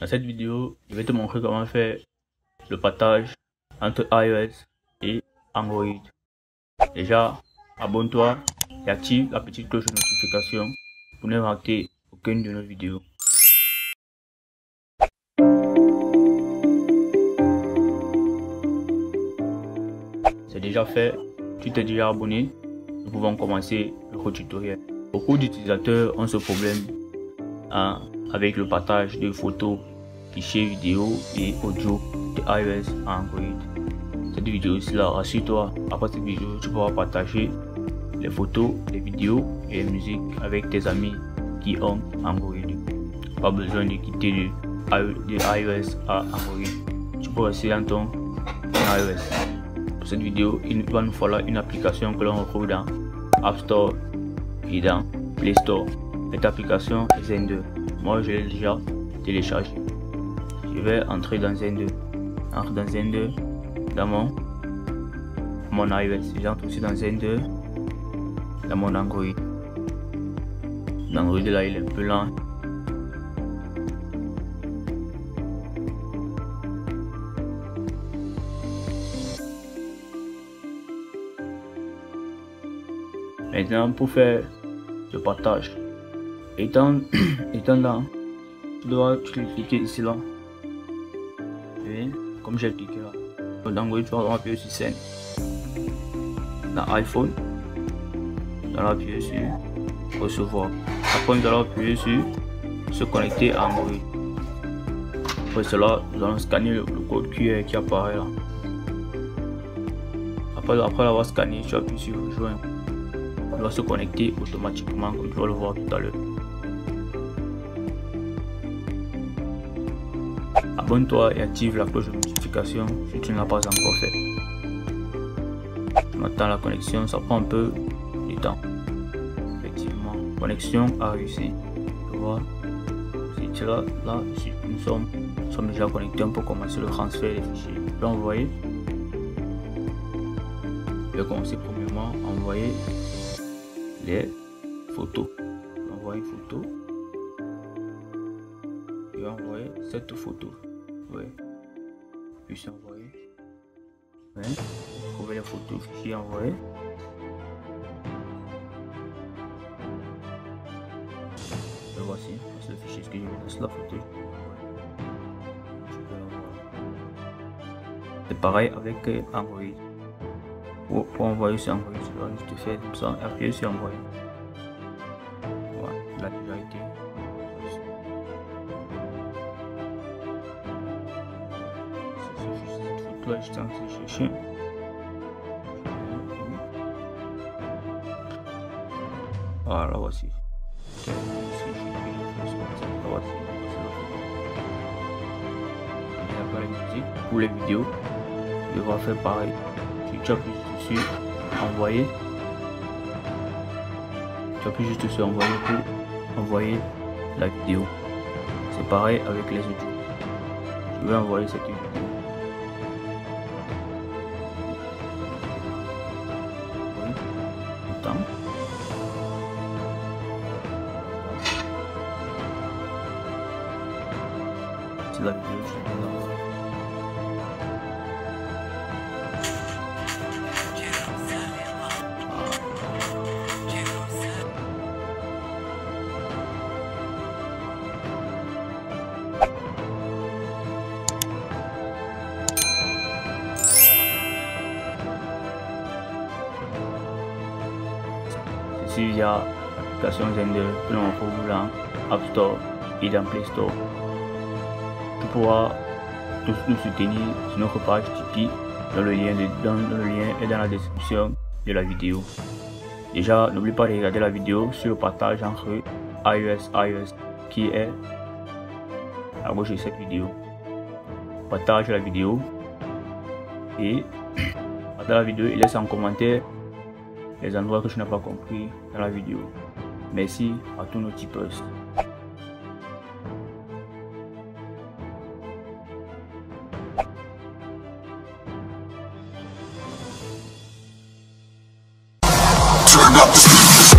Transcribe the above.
Dans cette vidéo, je vais te montrer comment faire le partage entre iOS et Android. Déjà, abonne-toi et active la petite cloche de notification pour ne rater aucune de nos vidéos. C'est déjà fait, tu t'es déjà abonné, nous pouvons commencer le tutoriel. Beaucoup d'utilisateurs ont ce problème avec le partage de photos, fichiers vidéo et audio de iOS à Android. Cette vidéo-ci là, rassure-toi, après cette vidéo, tu pourras partager les photos, les vidéos et les musiques avec tes amis qui ont Android. Pas besoin de quitter de iOS à Android. Tu peux rester dans ton iOS. Pour cette vidéo, il va nous falloir une application que l'on retrouve dans AppStore et dans PlayStore. Cette application est Xender. Moi, je l'ai déjà téléchargé. Je vais entrer dans Xender. Entre dans Xender, dans mon iOS. J'entre aussi dans Xender, dans mon Android. L'Android là, il est un peu lent. Maintenant, pour faire le partage, étant là, tu dois cliquer ici là. Et comme j'ai cliqué là, dans Android, tu vas appuyer sur système. Dans iPhone, tu vas appuyer sur recevoir. Après, nous allons appuyer sur se connecter à Android. Après cela, nous allons scanner le code QR qui apparaît là. Après l'avoir scanné, tu appuies sur rejoindre. Il va se connecter automatiquement, comme tu vas le voir tout à l'heure. Abonne-toi et active la cloche de notification si tu ne l'as pas encore fait. Maintenant la connexion, ça prend un peu de temps. Effectivement, connexion a réussi. Tu vois, si là, nous sommes déjà connectés, on peut commencer le transfert des fichiers. Je vais envoyer. Je vais commencer premièrement à envoyer les photos. Je vais envoyer une photo. Je vais envoyer cette photo. Oui. Puis envoyer. Oui. Trouver les photos, fichier envoyé. Et voici. C'est le fichier que je vais mettre la photo. C'est pareil avec Android. Pour envoyer sur Android, tu dois juste faire comme ça, appuyer sur envoyer. Voilà, il a déjà été. Cette photo là, je suis en train de chercher. Voilà, voici. Après les musiques, pour les vidéos, je vais faire pareil. Tu appuies juste dessus, envoyer. Tu appuies juste sur envoyer pour envoyer la vidéo. C'est pareil avec les autres. Je vais envoyer cette vidéo. Oui. Attends. C'est la vidéo. Via l'application Xender que l'on retrouve dans App Store et dans Play Store. Tu pourras nous soutenir sur notre page Tipeee dans le lien et dans la description de la vidéo. Déjà, n'oublie pas de regarder la vidéo sur le partage entre iOS qui est à gauche de cette vidéo. Partage la vidéo et dans la vidéo et laisse en commentaire les endroits que tu n'as pas compris dans la vidéo. Merci à tous nos tipeurs. Turn up the